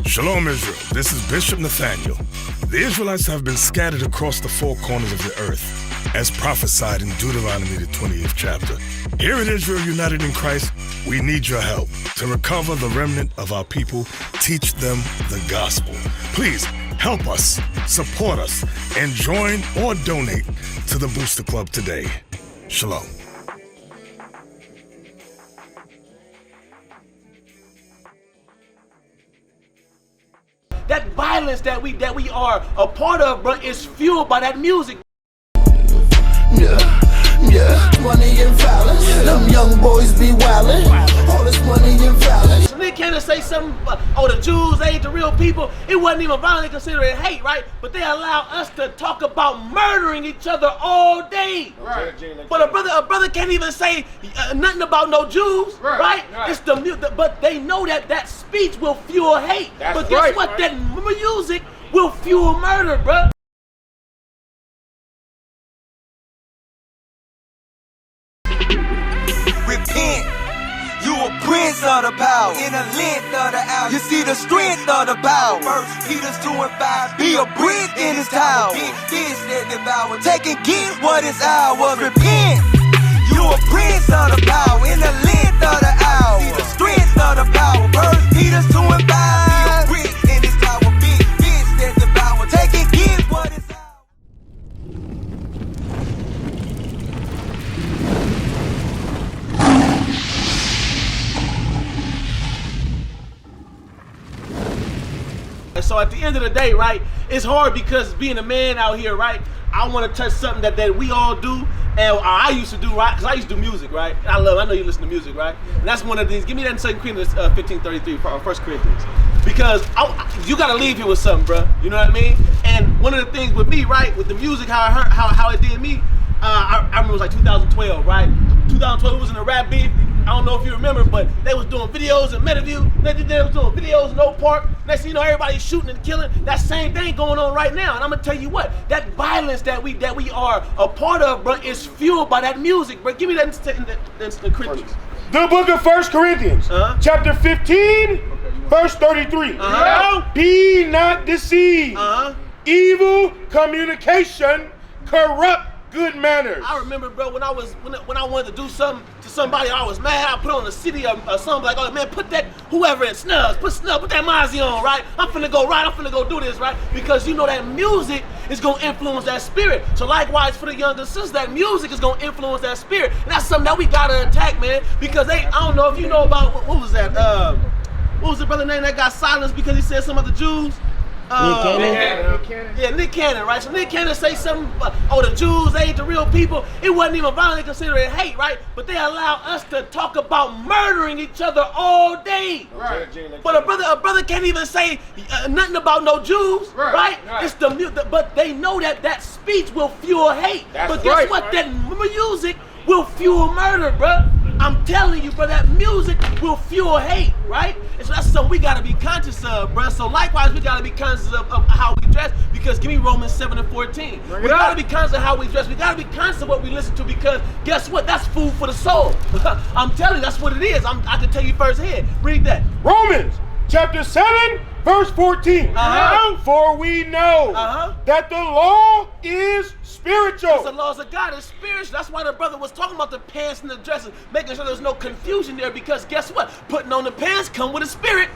Shalom, Israel. This is Bishop Nathaniel. The Israelites have been scattered across the four corners of the earth, as prophesied in Deuteronomy, the 20th chapter. Here at Israel United in Christ, we need your help to recover the remnant of our people, teach them the gospel. Please help us, support us, and join or donate to the Booster Club today. Shalom. That violence that we are a part of, bro, is fueled by that music. Yeah, money and violence. Them young boys be wildin'. All this money and violence. So they can't say something, the Jews, they ain't the real people. It wasn't even violent, considered hate, right? But they allow us to talk about murdering each other all day. Right. But a brother can't even say nothing about no Jews, right? It's the music, but they know that speech will fuel hate. But guess what? That music will fuel murder, bro. Repent, you a prince of the power. In the length of the hour, you see the strength of the power. First Peter 2 and 5, be a brick in his tower. This that devour, take and get what is ours. Repent, you a prince of the power. In the length of the hour, see the strength of the power. First Peter 2 and 5, be a brick in his tower. Big this that devour, take and get what is ours. So at the end of the day, right, it's hard because being a man out here, right, I want to touch something that we all do, and I used to do, right, because I used to do music, right, and I know you listen to music, right, and that's one of these. Give me that in 2 Corinthians 15:33, or 1 Corinthians, because you got to leave here with something, bro, you know what I mean? And one of the things with me, right, with the music, how it did me, I remember it was like 2012, right, 2012 was in a rap beef. I don't know if you remember, but they was doing videos in Meadowview. They was doing videos in Oak Park. Next thing you know, everybody's shooting and killing. That same thing going on right now. And I'm gonna tell you what, that violence that we are a part of, bro, is fueled by that music, bro. Give me that in Corinthians. The book of 1 Corinthians, chapter 15, verse 33. Be not deceived. Evil communication corrupt good manners. I remember, bro, when I wanted to do something to somebody, I was mad. I put on the city or something like, oh man, put that whoever in Snubs, put that Mozzie on, right? I'm finna go right. I'm finna go do this, right? Because you know that music is gonna influence that spirit. So likewise for the younger sisters, that music is gonna influence that spirit, and that's something that we gotta attack, man. Because I don't know if you know about what was that? What was the brother name that got silenced because he said some of the Jews? Nick Cannon. Yeah, Nick Cannon, right? So Nick Cannon say something, the Jews, they ain't the real people. It wasn't even violent, considered hate, right? But they allow us to talk about murdering each other all day. Right. But a brother can't even say nothing about no Jews, right? It's the music, but they know that speech will fuel hate. But guess what? That music will fuel murder, bro. I'm telling you, bro, that music will fuel hate, right? And so that's something we gotta be conscious of, bro. So likewise, we gotta be conscious of how we dress, because give me Romans 7 and 14. We gotta be conscious of how we dress. We gotta be conscious of what we listen to, because guess what? That's food for the soul. I'm telling you, that's what it is. I can tell you firsthand. Read that. Romans chapter 7, verse 14. For we know that the law is spiritual. The laws of God is spiritual. That's why the brother was talking about the pants and the dresses, making sure there's no confusion there, because guess what? Putting on the pants come with a spirit.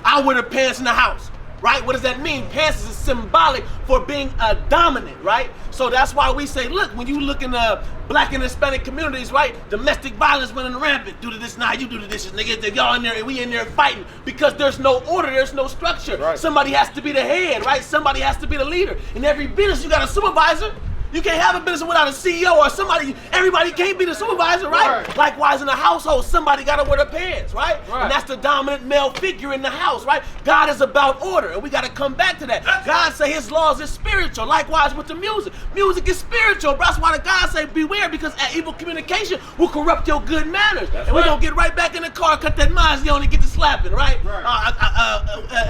I wear the pants in the house, right? What does that mean? Pants is symbolic for being dominant, right? So that's why we say, look, when you look in the Black and Hispanic communities, right? Domestic violence running rampant. Do to this now, you do to this, nigga. Y'all in there, and we in there fighting, because there's no order, there's no structure. Right. Somebody has to be the head, right? Somebody has to be the leader. In every business, you got a supervisor. You can't have a business without a CEO or somebody. Everybody can't be the supervisor, right? Likewise, in a household, somebody got to wear the pants, right? And that's the dominant male figure in the house, right? God is about order, and we got to come back to that. God say his laws is spiritual. Likewise with the music. Music is spiritual, bro. That's why the God say beware, because evil communication will corrupt your good manners. And we're going to get right back in the car, cut that Mozzie on and get to slapping, right?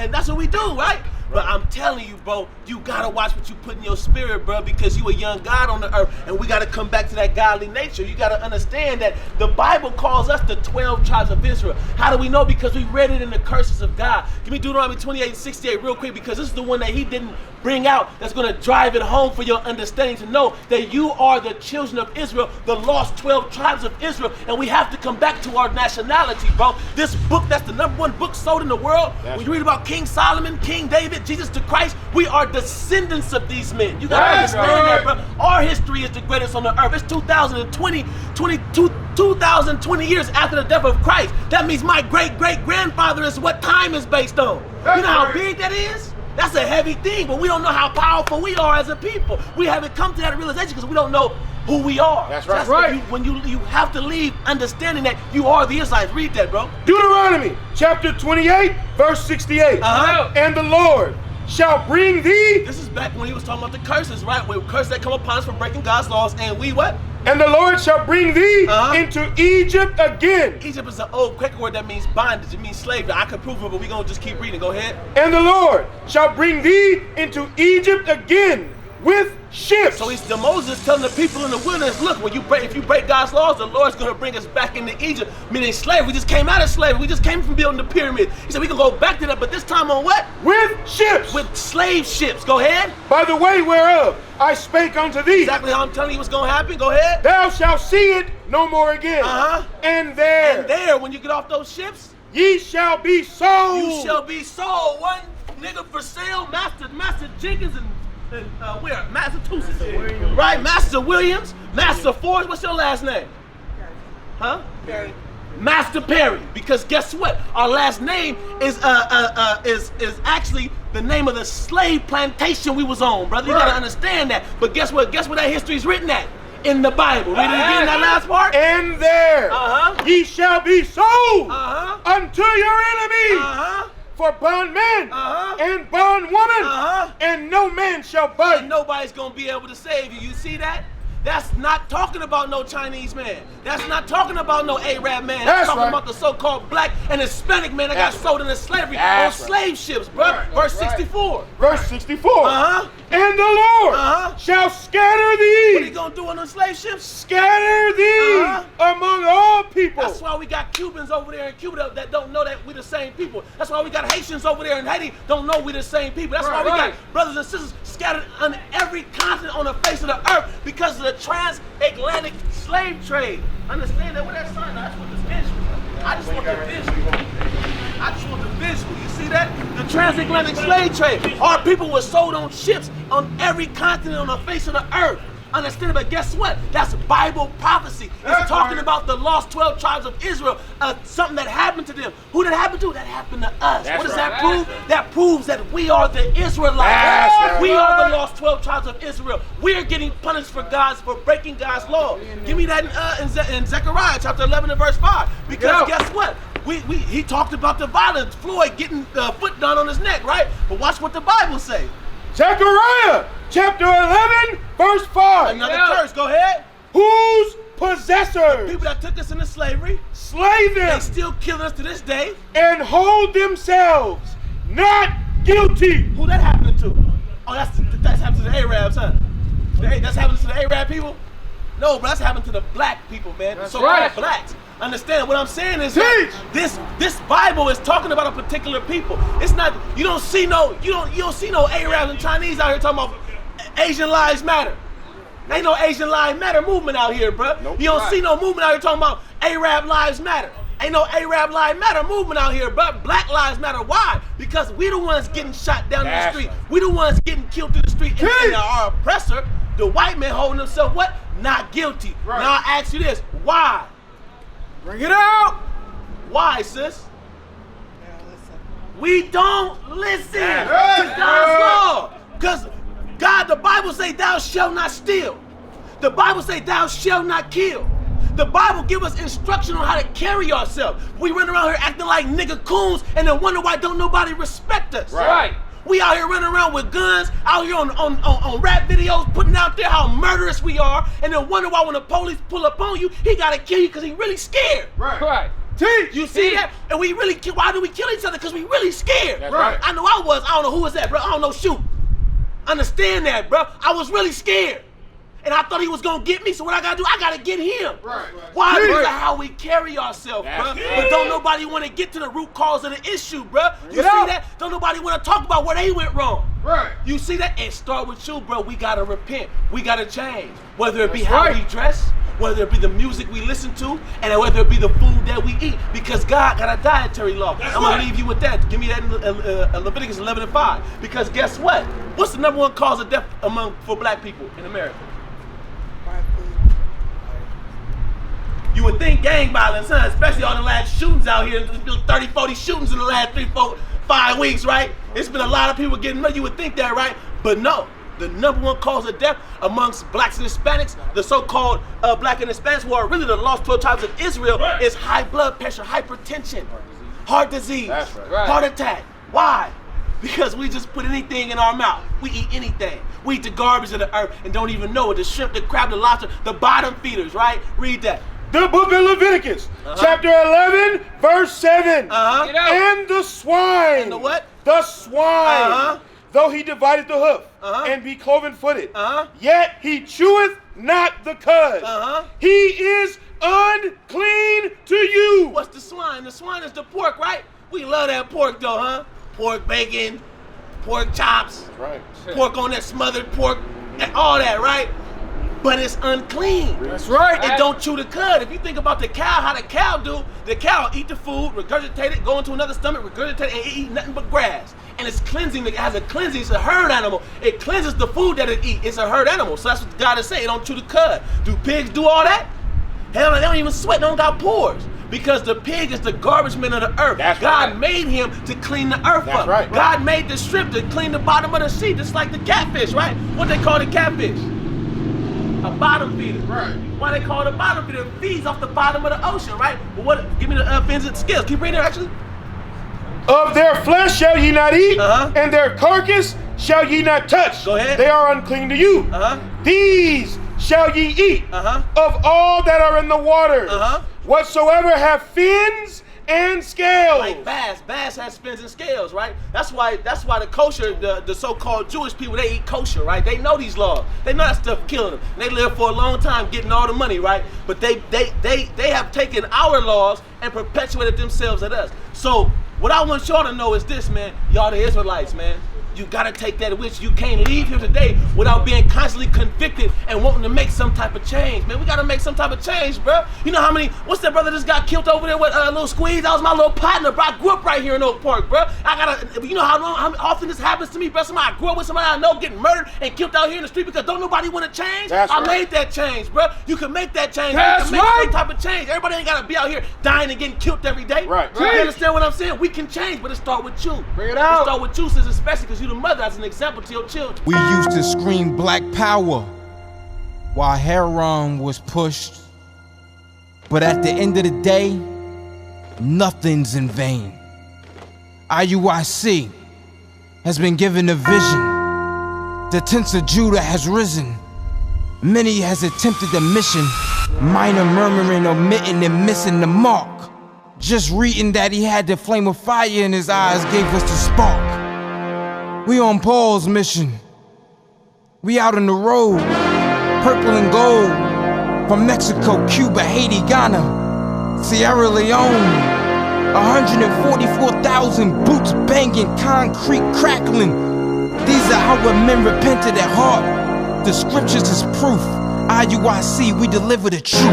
And that's what we do, right? But I'm telling you, bro, you gotta watch what you put in your spirit, bro, because you a young God on the earth, and we gotta come back to that godly nature. You gotta understand that the Bible calls us the 12 tribes of Israel. How do we know? Because we read it in the curses of God. Give me Deuteronomy 28:68 real quick, because this is the one that he didn't bring out that's gonna drive it home for your understanding to know that you are the children of Israel, the lost 12 tribes of Israel, and we have to come back to our nationality, bro. This book, that's the #1 book sold in the world. When you read about King Solomon, King David, Jesus the Christ, we are descendants of these men. You gotta understand that, bro. Our history is the greatest on the earth. It's 2,020 years after the death of Christ. That means my great-great-grandfather is what time is based on. You know how big that is? That's a heavy thing, but we don't know how powerful we are as a people. We haven't come to that realization because we don't know who we are. That's right. When you have to leave understanding that you are the Israelites. Read that, bro. Deuteronomy chapter 28, verse 68. And the Lord shall bring thee. This is back when he was talking about the curses, right? When curses that come upon us for breaking God's laws, and we what? And the Lord shall bring thee into Egypt again. Egypt is an old Quaker word that means bondage. It means slavery. I could prove it, but we're going to just keep reading. Go ahead. And the Lord shall bring thee into Egypt again with ships. So the Moses telling the people in the wilderness, look, if you break God's laws, the Lord's going to bring us back into Egypt. Meaning slavery. We just came out of slavery. We just came from building the pyramid. He said we can go back to that, but this time on what? With ships. With slave ships. Go ahead. By the way whereof I spake unto thee. Exactly how I'm telling you what's going to happen. Go ahead. Thou shalt see it no more again. And there, when you get off those ships, ye shall be sold. You shall be sold. One nigga for sale, Master Jenkins and where? Massachusetts. Right? Master Williams, Master Ford. What's your last name? Huh? Perry. Master Perry. Because guess what? Our last name is actually the name of the slave plantation we was on, brother. You gotta understand that. But guess what? Guess where that history is written at? In the Bible. Read it again, that last part. And there ye shall be sold unto your enemies. For bondman and bondwoman, and no man shall buy. And nobody's gonna be able to save you. You see that? That's not talking about no Chinese man. That's not talking about no Arab man. That's talking about the so-called black and Hispanic man that got sold into slavery on slave ships, bro. Verse 64. Verse 64. And the Lord shall scatter thee. What are you gonna do on the slave ships? Scatter thee among all people. That's why we got Cubans over there in Cuba that don't know that we the same people. That's why we got Haitians over there in Haiti don't know we the same people. That's why we got brothers and sisters scattered on every continent on the face of the earth because of the transatlantic slave trade. Understand that? What that sign? I just want this visual. I just want the visual. You see that? The transatlantic slave trade. Our people were sold on ships on every continent on the face of the earth. Understand, but guess what? That's Bible prophecy. It's talking about the lost 12 tribes of Israel, something that happened to them. Who did it happen to? That happened to us. What does that prove? That proves that we are the Israelites. We are the lost 12 tribes of Israel. We're getting punished for breaking God's law. Give me that in Zechariah chapter 11 and verse 5. Because guess what? He talked about the violence, Floyd getting foot done on his neck, right? But watch what the Bible say. Zechariah chapter 11 verse 5. Another curse, go ahead. Whose possessors, people that took us into slavery, slay them, they still kill us to this day, and hold themselves not guilty. Who that happening to? Oh, that's happening to the Arabs, huh? That's happening to the Arab people? No, but that's happening to the black people, man. That's so-called blacks. Understand what I'm saying is that this Bible is talking about a particular people. It's not you don't see no Arabs and Chinese out here talking about Asian lives matter. Ain't no Asian lives matter movement out here, bro. Nope. You don't see no movement out here talking about Arab lives matter. Ain't no Arab lives matter movement out here, but Black lives matter. Why? Because we the ones getting shot down in the street. We the ones getting killed through the street. And our oppressor, the white man, holding himself what? Not guilty. Now I ask you this: why? Bring it out. Why, sis? We don't listen to God's law. Because God, the Bible say thou shalt not steal. The Bible say thou shalt not kill. The Bible give us instruction on how to carry ourselves. We run around here acting like nigga coons and then wonder why don't nobody respect us. Right. We out here running around with guns, out here on rap videos, putting out there how murderous we are, and then wonder why when the police pull up on you, he gotta kill you because he really scared. Right. Teach. You see that? And why do we kill each other? Because we really scared. That's right. I know I was. I don't know who was that, bro. I don't know, shoot. Understand that, bro. I was really scared. And I thought he was gonna get me, so what I gotta do? I gotta get him. Right. Why? Because of how we carry ourselves, bro. But don't nobody want to get to the root cause of the issue, bro. You see that? Don't nobody want to talk about where they went wrong. Right. You see that? And start with you, bro. We gotta repent. We gotta change. Whether it be how we dress, whether it be the music we listen to, and whether it be the food that we eat. Because God got a dietary law. I'm gonna leave you with that. Give me that in Leviticus 11:5. Because guess what? What's the number one cause of death for black people in America? You would think gang violence, huh? Especially all the last shootings out here. There's been 30, 40 shootings in the last 3, 4, 5 weeks, right? It's been a lot of people getting murdered. You would think that, right? But no. The number one cause of death amongst blacks and Hispanics, the so-called black and Hispanics, who are really the lost 12 tribes of Israel, is high blood pressure, hypertension, heart disease, heart attack. Why? Because we just put anything in our mouth. We eat anything. We eat the garbage of the earth and don't even know it. The shrimp, the crab, the lobster, the bottom feeders, right? Read that. The book of Leviticus, chapter 11, verse 7. And the swine. And the what? The swine. Though he divided the hoof and be cloven-footed, yet he cheweth not the cud. He is unclean to you. What's the swine? The swine is the pork, right? We love that pork though, huh? Pork bacon, pork chops, pork on that smothered pork, and all that, right? But it's unclean. That's right. It don't chew the cud. If you think about the cow, how the cow do, the cow eat the food, regurgitate it, go into another stomach, regurgitate it, and eat nothing but grass. And it's cleansing. It has a cleansing. It's a herd animal. It cleanses the food that it eats. It's a herd animal. So that's what God is saying. It don't chew the cud. Do pigs do all that? Hell, they don't even sweat. They don't got pores. Because the pig is the garbage man of the earth. God made him to clean the earth up. Right. God made the shrimp to clean the bottom of the sea, just like the catfish, right? What they call the catfish? A bottom feeder. Right. Why they call it a bottom feeder? It feeds off the bottom of the ocean, right? But what? Give me the fins and scales. Keep reading there, actually. Of their flesh shall ye not eat, and their carcass shall ye not touch. Go ahead. They are unclean to you. These shall ye eat of all that are in the waters, whatsoever have fins and scales. Like bass. Bass has fins and scales, right? That's why the kosher, the so-called Jewish people, they eat kosher, right? They know these laws. They know that stuff killing them. They live for a long time getting all the money, right? But they have taken our laws and perpetuated themselves at us. So what I want y'all to know is this, man. Y'all the Israelites, man. You gotta take that with you. You can't leave here today without being constantly convicted and wanting to make some type of change, man. We gotta make some type of change, bro. You know how many, what's that brother just got killed over there with Little Squeeze? That was my little partner, bro. I grew up right here in Oak Park, bro. You know how often this happens to me, bro? I grew up with somebody I know getting murdered and killed out here in the street because don't nobody want to change. I made that change, bro. You can make that change. You can make some type of change. Everybody ain't gotta be out here dying and getting killed every day. Right. You understand what I'm saying? We can change, but it start with you. Bring it out. It start with you, sis, especially because you the mother as an example to your children. We used to scream black power while heroin was pushed. But at the end of the day, nothing's in vain. IUIC has been given a vision. The tents of Judah has risen. Many has attempted the mission. Minor murmuring, omitting, and missing the mark. Just reading that he had the flame of fire in his eyes gave us the spark. We on Paul's mission. We out on the road, purple and gold. From Mexico, Cuba, Haiti, Ghana, Sierra Leone. 144,000 boots banging, concrete crackling. These are our men repented at heart. The scriptures is proof. IUIC, we deliver the truth.